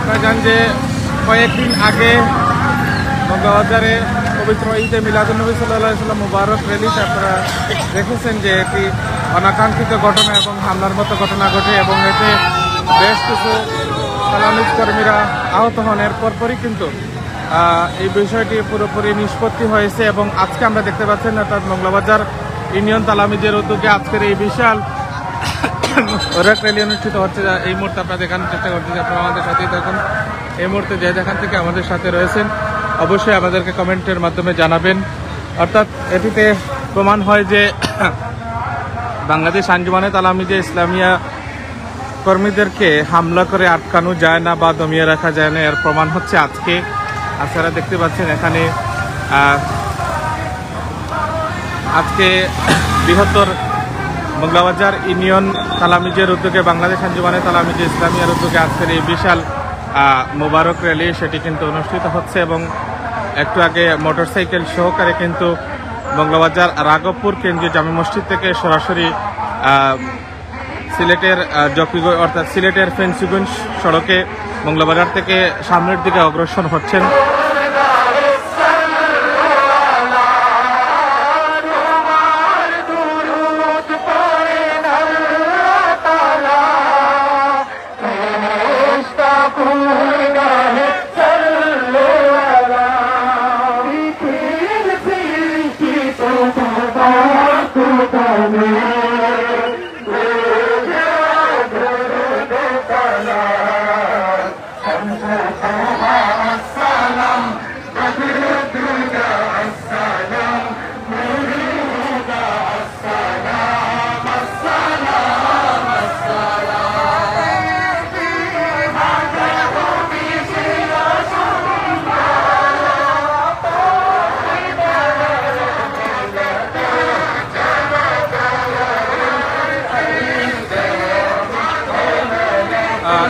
আপনারা জানেন যে কয়েকদিন আগে মগবাজারে পবিত্র ঈদে মিলাদুন্নবী সাল্লাল্লাহু আলাইহি ওয়াসাল্লাম মুবারক র্যালিতে আপনারা দেখেছেন যে একটি অনাকাঙ্ক্ষিত ঘটনা এবং হামলার মতো ঘটনা ঘটে এবং এতে বেশ কিছু তালামিজ কর্মীরা আহত হন। এর পরপরই কিন্তু এই বিষয়টি পুরোপুরি নিষ্পত্তি হয়েছে এবং আজকে আমরা দেখতে পাচ্ছেন অর্থাৎ মগবাজার ইউনিয়ন তালামিজের উদ্যোগে আজকের এই বিশাল র্যালি অনুষ্ঠিত হচ্ছে। এই মুহূর্তে আপনারা দেখানোর চেষ্টা করতেছি, আপনারা আমাদের সাথেই দেখুন। এই মুহূর্তে যে যেখান থেকে আমাদের সাথে রয়েছেন অবশ্যই আমাদেরকে কমেন্টের মাধ্যমে জানাবেন। অর্থাৎ এটিতে প্রমাণ হয় যে বাংলাদেশ আঞ্জুমানে তালামিজে ইসলামিয়া কর্মীদেরকে হামলা করে আটকানো যায় না বা দমিয়ে রাখা যায় না, এর প্রমাণ হচ্ছে আজকে। আপনারা দেখতে পাচ্ছেন এখানে আজকে বৃহত্তর মগবাজার ইউনিয়ন তালামিজের উদ্যোগে বাংলাদেশ আঞ্জুমানে তালামিজে ইসলামিয়ার উদ্যোগে আজকের এই বিশাল মোবারক র্যালি সেটি কিন্তু অনুষ্ঠিত হচ্ছে এবং একটু আগে মোটরসাইকেল সহকারে কিন্তু মগবাজার রাঘবপুর কেন্দ্রীয় জামে মসজিদ থেকে সরাসরি সিলেটের জকিগঞ্জ অর্থাৎ সিলেটের ফেন্সিগঞ্জ সড়কে মগবাজার থেকে সামনের দিকে অগ্রসর হচ্ছেন।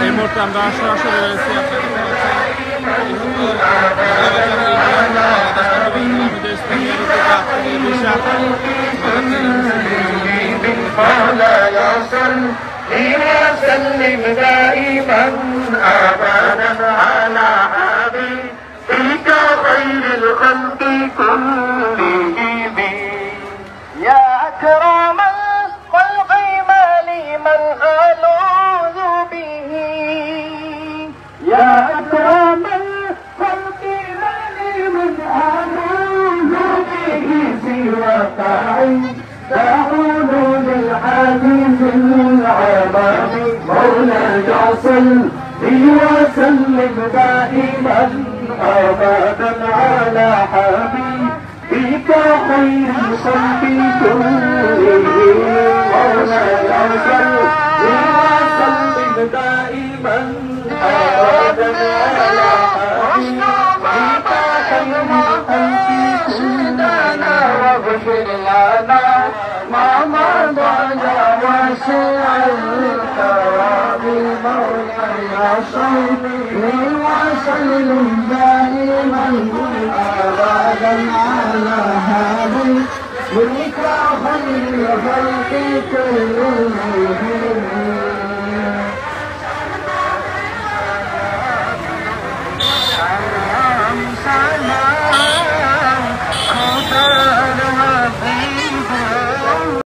এই মুহূর্তে আমরা সরাসরি রয়েছি وسلم دائما أبدا على حبيبك خير الخلق كلهم مولاي صل وسلم دائما أبدا على حبيبك خير الخلق كلهم واغفر لنا ما مضى يا واسع الثواب مولاي صل وسلم دائما أبدا على حبيبك خير الخلق كلهم